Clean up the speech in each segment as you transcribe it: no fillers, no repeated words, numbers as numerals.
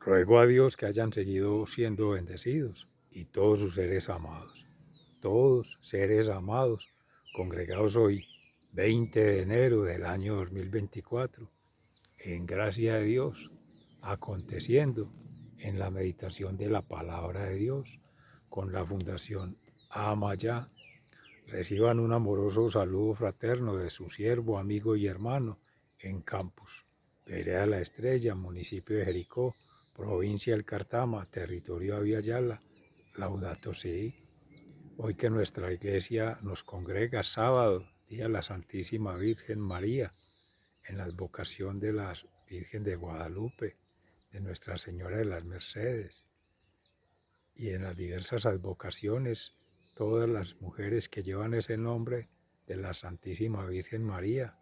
Ruego a Dios que hayan seguido siendo bendecidos y todos sus seres amados, congregados hoy, 20 de enero del año 2024, en gracia de Dios, aconteciendo en la meditación de la palabra de Dios con la Fundación Amayá. Reciban un amoroso saludo fraterno de su siervo, amigo y hermano en Campus, Vereda La Estrella, municipio de Jericó, provincia del Cartama, territorio de Aviala, Laudato Si. Hoy que nuestra iglesia nos congrega sábado, día de la Santísima Virgen María, en la advocación de la Virgen de Guadalupe, de Nuestra Señora de las Mercedes, y en las diversas advocaciones, todas las mujeres que llevan ese nombre de la Santísima Virgen María,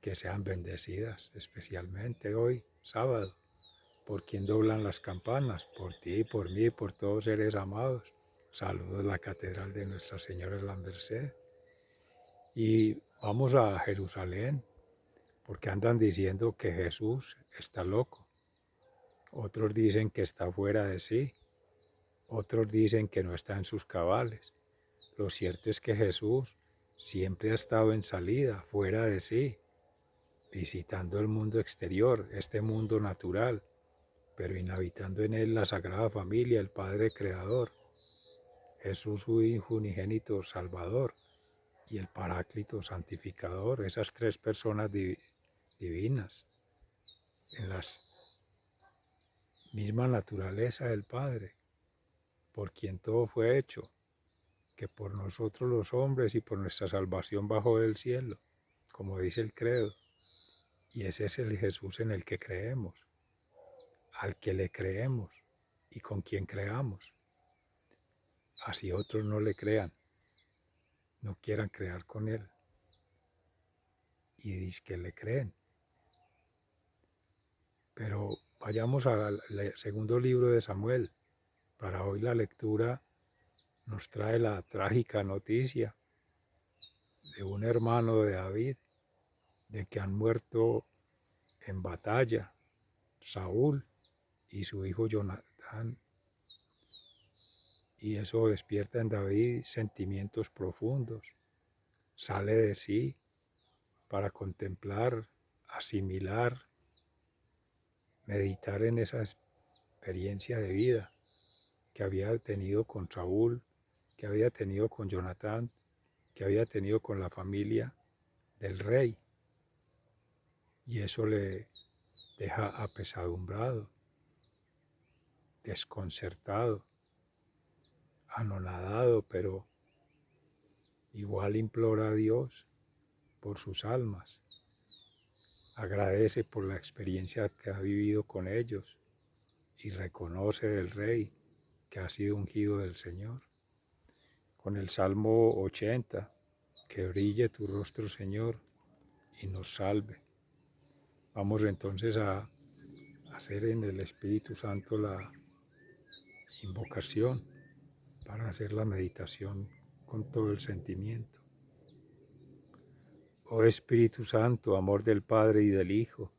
que sean bendecidas, especialmente hoy, sábado, por quien doblan las campanas, por ti, por mí, por todos seres amados. Saludos a la Catedral de Nuestra Señora de la Merced. Y vamos a Jerusalén, porque andan diciendo que Jesús está loco. Otros dicen que está fuera de sí. Otros dicen que no está en sus cabales. Lo cierto es que Jesús siempre ha estado en salida, fuera de sí, visitando el mundo exterior, este mundo natural, pero inhabitando en él la Sagrada Familia, el Padre Creador, Jesús su Hijo unigénito Salvador y el Paráclito Santificador, esas tres personas divinas, en la misma naturaleza del Padre, por quien todo fue hecho, que por nosotros los hombres y por nuestra salvación bajó del cielo, como dice el credo, y ese es el Jesús en el que creemos, al que le creemos y con quien creamos. Así otros no le crean, no quieran crear con él, y dice que le creen. Pero vayamos al segundo libro de Samuel. Para hoy la lectura nos trae la trágica noticia de un hermano de David, de que han muerto en batalla Saúl y su hijo Jonatán. Y eso despierta en David sentimientos profundos. Sale de sí para contemplar, asimilar, meditar en esa experiencia de vida que había tenido con Saúl, que había tenido con Jonatán, que había tenido con la familia del rey. Y eso le deja apesadumbrado, desconcertado, anonadado, pero igual implora a Dios por sus almas. Agradece por la experiencia que ha vivido con ellos y reconoce del Rey que ha sido ungido del Señor. Con el Salmo 80, que brille tu rostro, Señor, y nos salve. Vamos entonces a hacer en el Espíritu Santo la invocación para hacer la meditación con todo el sentimiento. Oh Espíritu Santo, amor del Padre y del Hijo,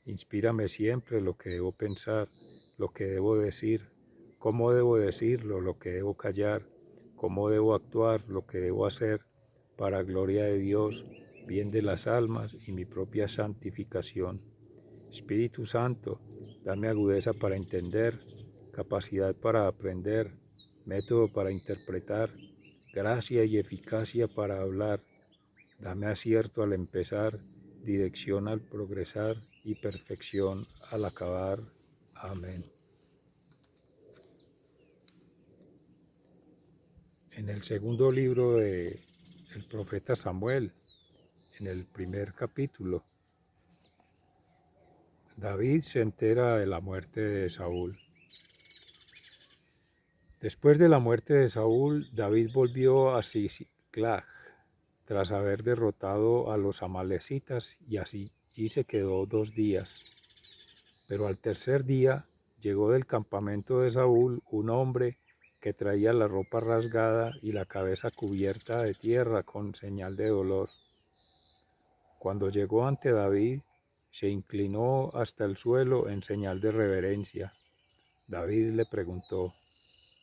inspírame siempre lo que debo pensar, lo que debo decir, cómo debo decirlo, lo que debo callar, cómo debo actuar, lo que debo hacer, para gloria de Dios, bien de las almas y mi propia santificación. Espíritu Santo, dame agudeza para entender, capacidad para aprender, método para interpretar, gracia y eficacia para hablar. Dame acierto al empezar, dirección al progresar y perfección al acabar. Amén. En el segundo libro del profeta Samuel, en el primer capítulo, David se entera de la muerte de Saúl. Después de la muerte de Saúl, David volvió a Siclag, tras haber derrotado a los amalecitas, y allí se quedó 2 días. Pero al tercer día llegó del campamento de Saúl un hombre que traía la ropa rasgada y la cabeza cubierta de tierra con señal de dolor. Cuando llegó ante David, se inclinó hasta el suelo en señal de reverencia. David le preguntó,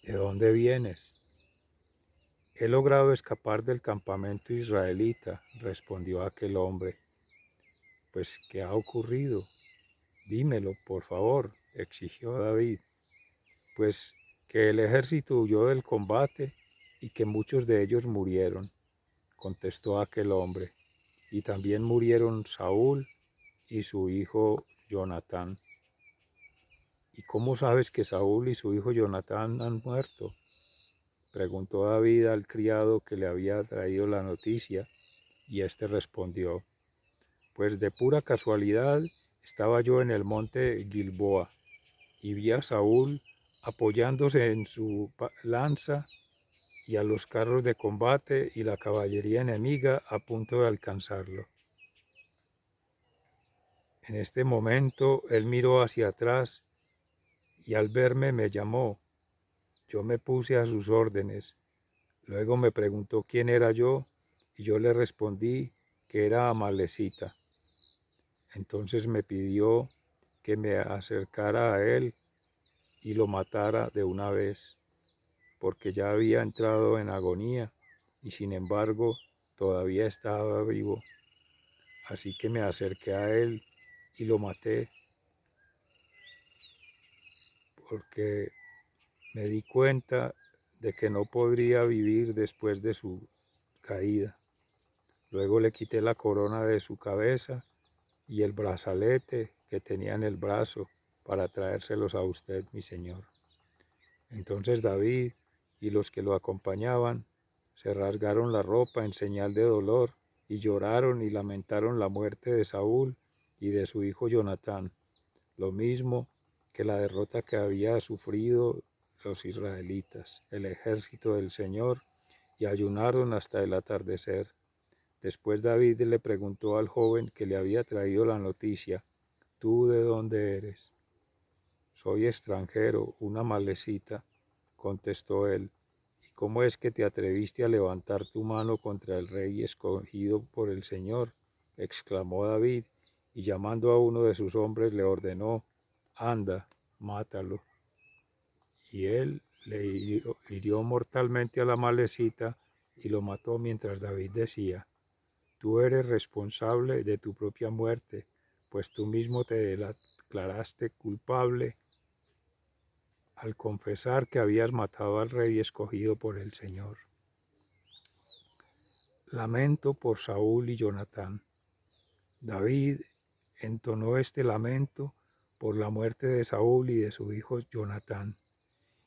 ¿de dónde vienes? He logrado escapar del campamento israelita, respondió aquel hombre. Pues, ¿qué ha ocurrido? Dímelo, por favor, exigió David. Pues que el ejército huyó del combate y que muchos de ellos murieron, contestó aquel hombre. Y también murieron Saúl y su hijo Jonatán. ¿Y cómo sabes que Saúl y su hijo Jonatán han muerto? Preguntó David al criado que le había traído la noticia, y éste respondió, pues de pura casualidad estaba yo en el monte Gilboa, y vi a Saúl apoyándose en su lanza y a los carros de combate y la caballería enemiga a punto de alcanzarlo. En este momento él miró hacia atrás y al verme me llamó. Yo me puse a sus órdenes. Luego me preguntó quién era yo y yo le respondí que era Amalecita. Entonces me pidió que me acercara a él y lo matara de una vez, porque ya había entrado en agonía y sin embargo todavía estaba vivo. Así que me acerqué a él y lo maté, porque me di cuenta de que no podría vivir después de su caída. Luego le quité la corona de su cabeza y el brazalete que tenía en el brazo para traérselos a usted, mi señor. Entonces David y los que lo acompañaban se rasgaron la ropa en señal de dolor y lloraron y lamentaron la muerte de Saúl y de su hijo Jonatán, lo mismo que la derrota que había sufrido los israelitas, el ejército del Señor, y ayunaron hasta el atardecer. Después David le preguntó al joven que le había traído la noticia, ¿tú de dónde eres? Soy extranjero, una Amalecita, contestó él. ¿Y cómo es que te atreviste a levantar tu mano contra el rey escogido por el Señor? Exclamó David, y llamando a uno de sus hombres le ordenó, anda, mátalo. Y él le hirió mortalmente a la Amalecita y lo mató mientras David decía, tú eres responsable de tu propia muerte, pues tú mismo te declaraste culpable al confesar que habías matado al rey escogido por el Señor. Lamento por Saúl y Jonatán. David entonó este lamento por la muerte de Saúl y de su hijo Jonatán,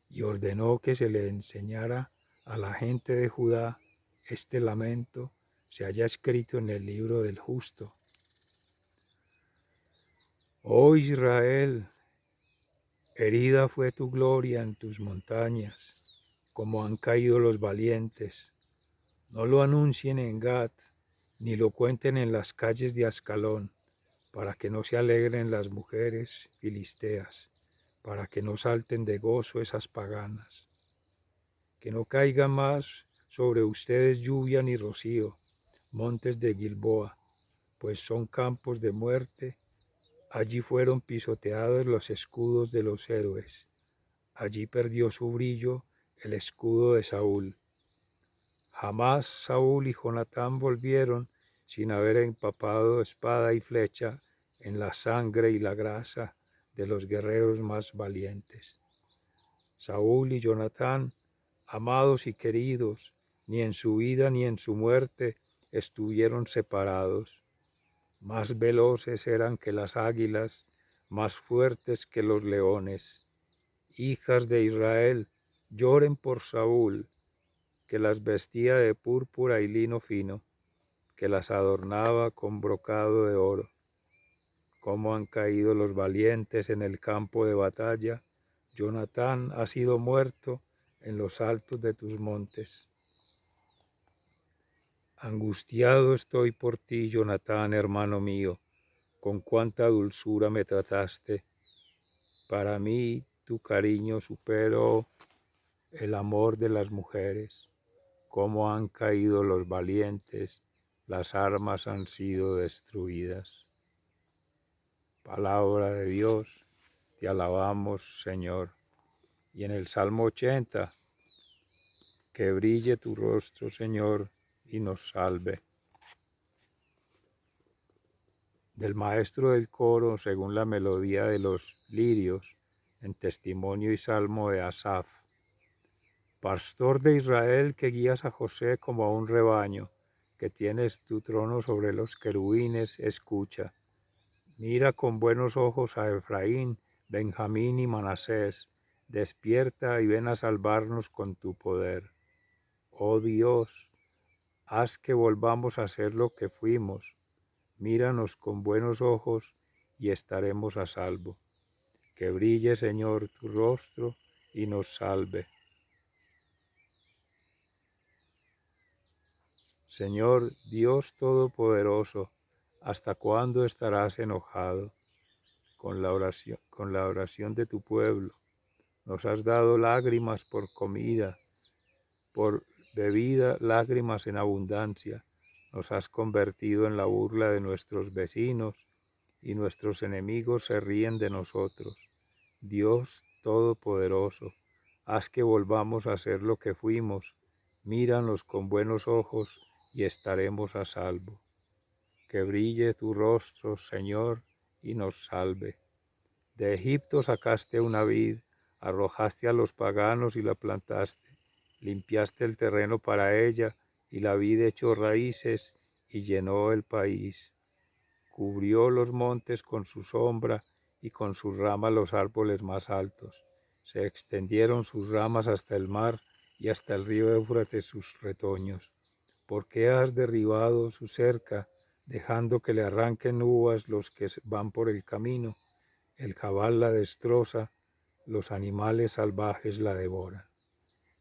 y ordenó que se le enseñara a la gente de Judá este lamento, se haya escrito en el libro del justo. Oh Israel, herida fue tu gloria en tus montañas, como han caído los valientes. No lo anuncien en Gat, ni lo cuenten en las calles de Ascalón, para que no se alegren las mujeres filisteas, para que no salten de gozo esas paganas. Que no caiga más sobre ustedes lluvia ni rocío, montes de Gilboa, pues son campos de muerte. Allí fueron pisoteados los escudos de los héroes. Allí perdió su brillo el escudo de Saúl. Jamás Saúl y Jonatán volvieron sin haber empapado espada y flecha en la sangre y la grasa de los guerreros más valientes. Saúl y Jonatán, amados y queridos, ni en su vida ni en su muerte estuvieron separados. Más veloces eran que las águilas, más fuertes que los leones. Hijas de Israel, lloren por Saúl, que las vestía de púrpura y lino fino, que las adornaba con brocado de oro. Cómo han caído los valientes en el campo de batalla. Jonatán ha sido muerto en los altos de tus montes. Angustiado estoy por ti, Jonatán, hermano mío, con cuánta dulzura me trataste. Para mí tu cariño superó el amor de las mujeres. Cómo han caído los valientes, las armas han sido destruidas. Palabra de Dios, te alabamos, Señor. Y en el Salmo 80, que brille tu rostro, Señor, y nos salve. Del maestro del coro, según la melodía de los lirios, en testimonio y salmo de Asaf. Pastor de Israel, que guías a José como a un rebaño, que tienes tu trono sobre los querubines, escucha. Mira con buenos ojos a Efraín, Benjamín y Manasés. Despierta y ven a salvarnos con tu poder. Oh Dios, haz que volvamos a ser lo que fuimos. Míranos con buenos ojos y estaremos a salvo. Que brille, Señor, tu rostro y nos salve. Señor Dios Todopoderoso, ¿hasta cuándo estarás enojado con la oración de tu pueblo? Nos has dado lágrimas por comida, por bebida, lágrimas en abundancia. Nos has convertido en la burla de nuestros vecinos y nuestros enemigos se ríen de nosotros. Dios Todopoderoso, haz que volvamos a ser lo que fuimos. Míranos con buenos ojos y estaremos a salvo. Que brille tu rostro, Señor, y nos salve. De Egipto sacaste una vid, arrojaste a los paganos y la plantaste. Limpiaste el terreno para ella, y la vid echó raíces y llenó el país. Cubrió los montes con su sombra y con sus ramas los árboles más altos. Se extendieron sus ramas hasta el mar y hasta el río Éufrates sus retoños. ¿Por qué has derribado su cerca, dejando que le arranquen uvas los que van por el camino? El cabal la destroza, los animales salvajes la devoran.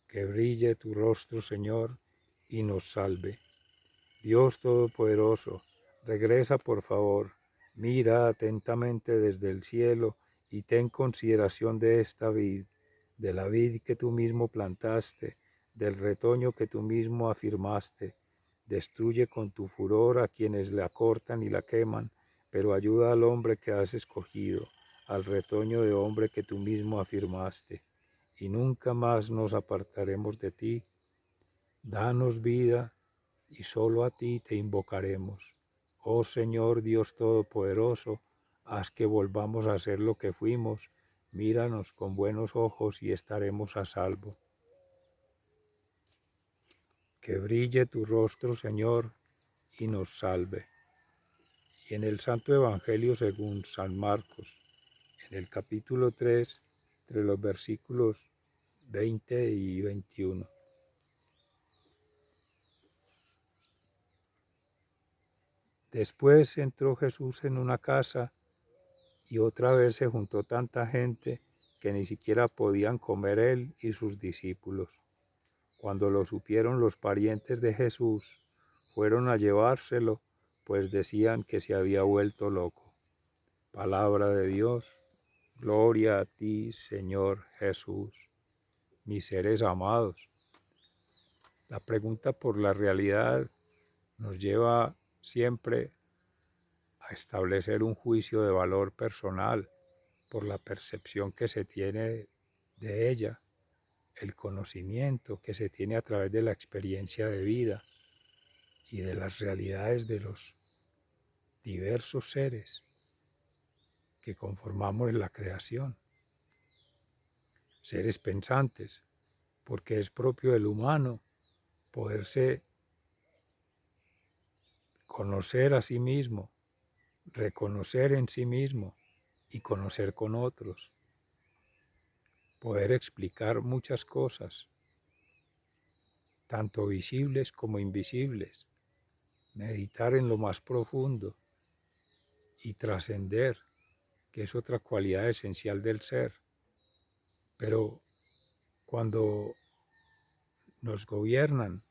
Que brille tu rostro, Señor, y nos salve. Dios Todopoderoso, regresa por favor, mira atentamente desde el cielo y ten consideración de esta vid, de la vid que tú mismo plantaste, del retoño que tú mismo afirmaste. Destruye con tu furor a quienes la cortan y la queman, pero ayuda al hombre que has escogido, al retoño de hombre que tú mismo afirmaste. Y nunca más nos apartaremos de ti. Danos vida y solo a ti te invocaremos. Oh Señor Dios Todopoderoso, haz que volvamos a ser lo que fuimos. Míranos con buenos ojos y estaremos a salvo. Que brille tu rostro, Señor, y nos salve. Y en el Santo Evangelio según San Marcos, en el capítulo 3, entre los versículos 20 y 21. Después entró Jesús en una casa y otra vez se juntó tanta gente que ni siquiera podían comer él y sus discípulos. Cuando lo supieron los parientes de Jesús, fueron a llevárselo, pues decían que se había vuelto loco. Palabra de Dios, gloria a ti, Señor Jesús. Mis seres amados, la pregunta por la realidad nos lleva siempre a establecer un juicio de valor personal por la percepción que se tiene de ella, el conocimiento que se tiene a través de la experiencia de vida y de las realidades de los diversos seres que conformamos la creación. Seres pensantes, porque es propio del humano poderse conocer a sí mismo, reconocer en sí mismo y conocer con otros. Poder explicar muchas cosas, tanto visibles como invisibles. Meditar en lo más profundo y trascender, que es otra cualidad esencial del ser. Pero cuando nos gobiernan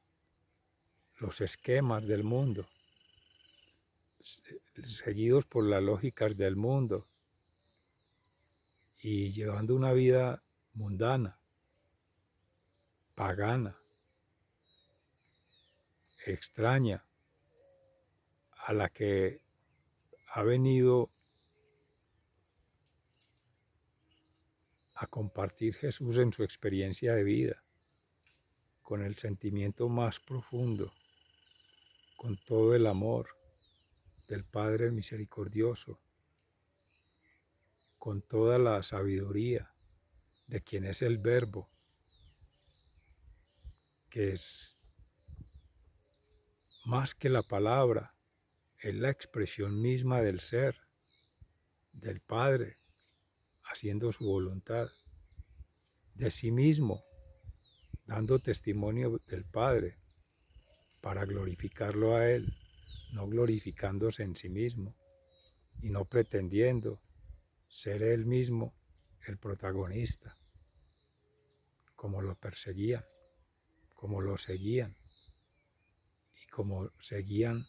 los esquemas del mundo, seguidos por las lógicas del mundo y llevando una vida mundana, pagana, extraña, a la que ha venido a compartir Jesús en su experiencia de vida, con el sentimiento más profundo, con todo el amor del Padre misericordioso, con toda la sabiduría de quien es el Verbo, que es más que la palabra, es la expresión misma del ser, del Padre, haciendo su voluntad, de sí mismo, dando testimonio del Padre para glorificarlo a Él, no glorificándose en sí mismo y no pretendiendo ser Él mismo el protagonista, como lo perseguían, como lo seguían y como seguían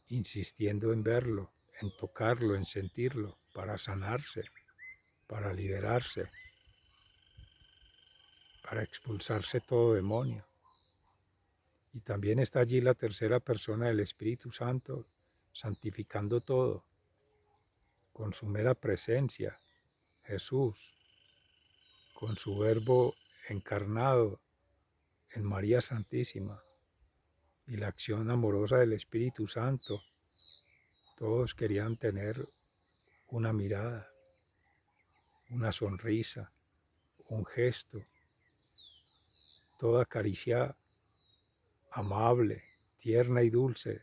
insistiendo en verlo, en tocarlo, en sentirlo, para sanarse, para liberarse, para expulsarse todo demonio. Y también está allí la tercera persona del Espíritu Santo, santificando todo, con su mera presencia, Jesús, con su Verbo encarnado en María Santísima, y la acción amorosa del Espíritu Santo. Todos querían tener una mirada, una sonrisa, un gesto, toda caricia amable, tierna y dulce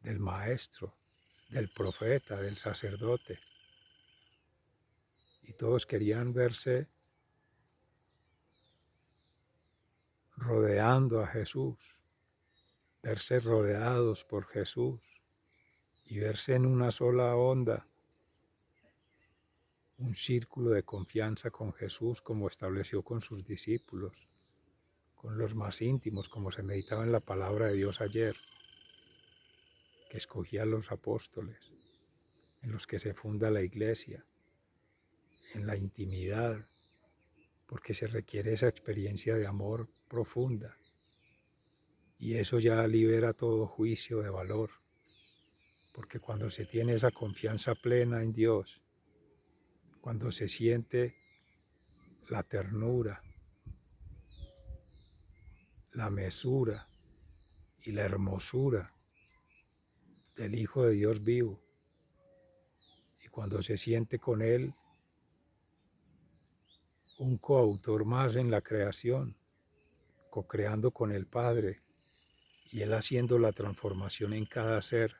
del Maestro, del profeta, del sacerdote. Y todos querían verse rodeando a Jesús, verse rodeados por Jesús y verse en una sola onda, un círculo de confianza con Jesús como estableció con sus discípulos, con los más íntimos, como se meditaba en la palabra de Dios ayer, que escogía a los apóstoles, en los que se funda la iglesia, en la intimidad, porque se requiere esa experiencia de amor profunda. Y eso ya libera todo juicio de valor, porque cuando se tiene esa confianza plena en Dios, cuando se siente la ternura, la mesura y la hermosura del Hijo de Dios vivo, y cuando se siente con Él un coautor más en la creación, co-creando con el Padre, y Él haciendo la transformación en cada ser,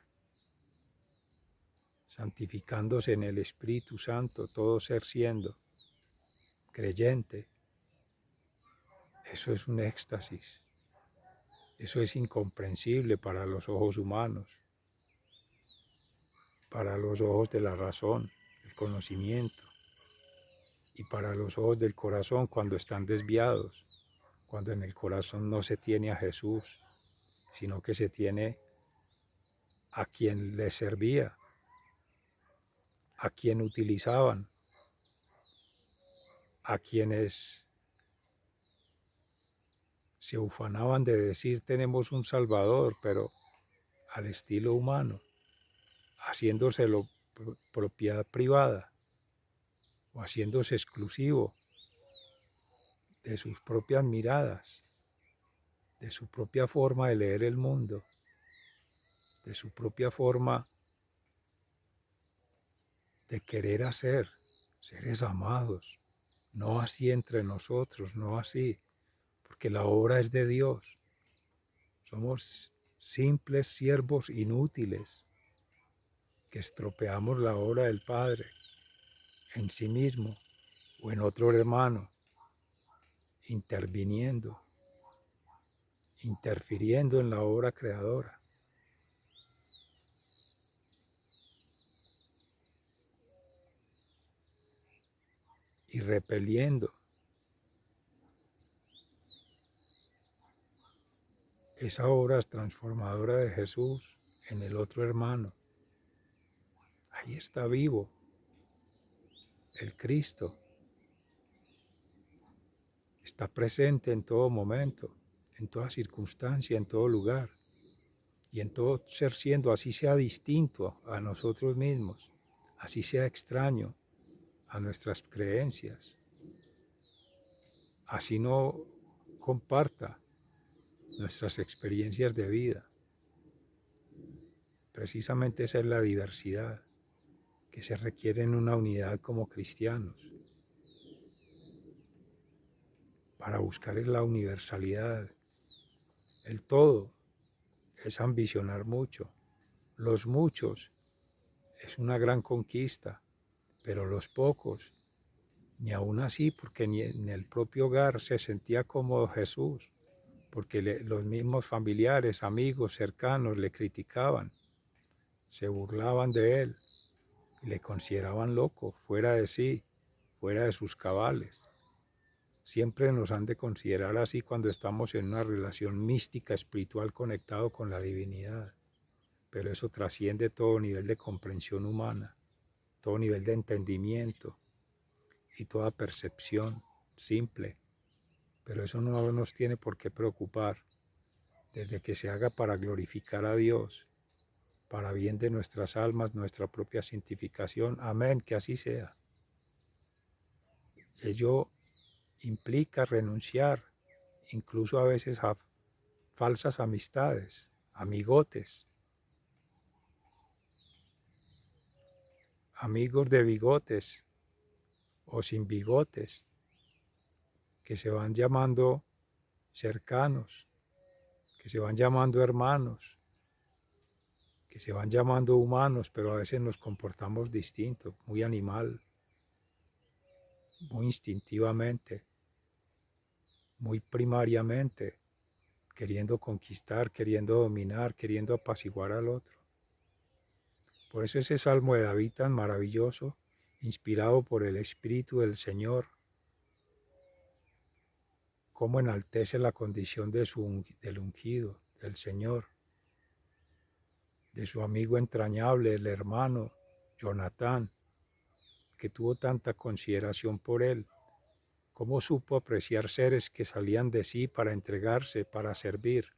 santificándose en el Espíritu Santo, todo ser siendo creyente. Eso es un éxtasis. Eso es incomprensible para los ojos humanos, para los ojos de la razón, el conocimiento, y para los ojos del corazón cuando están desviados, cuando en el corazón no se tiene a Jesús, sino que se tiene a quien les servía, a quien utilizaban, a quienes se ufanaban de decir tenemos un Salvador, pero al estilo humano, haciéndoselo propiedad privada o haciéndose exclusivo de sus propias miradas, de su propia forma de leer el mundo, de su propia forma de querer hacer seres amados, no así entre nosotros, no así, porque la obra es de Dios. Somos simples siervos inútiles que estropeamos la obra del Padre en sí mismo o en otro hermano, interviniendo, interfiriendo en la obra creadora. Y repeliendo esa obra transformadora de Jesús en el otro hermano. Ahí está vivo el Cristo. Está presente en todo momento, en toda circunstancia, en todo lugar y en todo ser siendo, así sea distinto a nosotros mismos, así sea extraño, a nuestras creencias. Así no comparta nuestras experiencias de vida. Precisamente esa es la diversidad que se requiere en una unidad como cristianos. Para buscar la universalidad, el todo es ambicionar mucho. Los muchos es una gran conquista, pero los pocos, ni aún así, porque ni en el propio hogar se sentía cómodo Jesús, porque los mismos familiares, amigos, cercanos le criticaban, se burlaban de él, y le consideraban loco, fuera de sí, fuera de sus cabales. Siempre nos han de considerar así cuando estamos en una relación mística, espiritual, conectado con la divinidad. Pero eso trasciende todo nivel de comprensión humana, todo nivel de entendimiento y toda percepción simple. Pero eso no nos tiene por qué preocupar, desde que se haga para glorificar a Dios, para bien de nuestras almas, nuestra propia santificación. Amén, que así sea. Ello implica renunciar, incluso a veces a falsas amistades, amigotes, amigos de bigotes o sin bigotes, que se van llamando cercanos, que se van llamando hermanos, que se van llamando humanos, pero a veces nos comportamos distinto, muy animal, muy instintivamente, muy primariamente, queriendo conquistar, queriendo dominar, queriendo apaciguar al otro. Por eso ese salmo de David tan maravilloso, inspirado por el Espíritu del Señor, cómo enaltece la condición del ungido, del Señor, de su amigo entrañable, el hermano Jonatán, que tuvo tanta consideración por él, cómo supo apreciar seres que salían de sí para entregarse, para servir,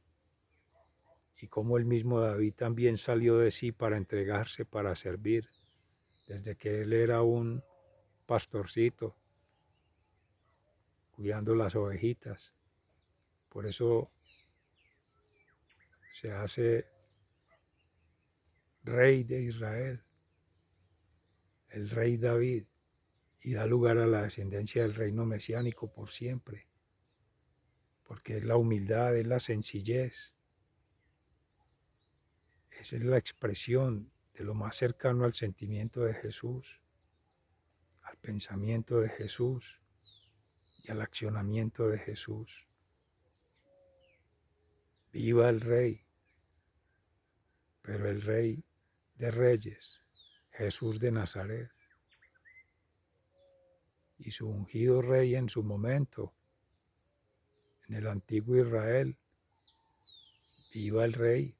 y cómo el mismo David también salió de sí para entregarse, para servir, desde que él era un pastorcito, cuidando las ovejitas. Por eso se hace rey de Israel, el rey David, y da lugar a la descendencia del reino mesiánico por siempre, porque es la humildad, es la sencillez, esa es la expresión de lo más cercano al sentimiento de Jesús, al pensamiento de Jesús y al accionamiento de Jesús. Viva el Rey, pero el Rey de Reyes, Jesús de Nazaret, y su ungido Rey en su momento, en el antiguo Israel. Viva el Rey,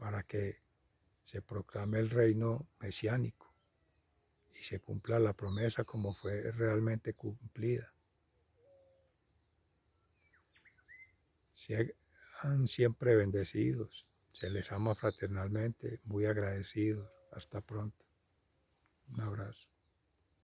para que se proclame el reino mesiánico y se cumpla la promesa como fue realmente cumplida. Sean siempre bendecidos, se les ama fraternalmente, muy agradecidos. Hasta pronto. Un abrazo.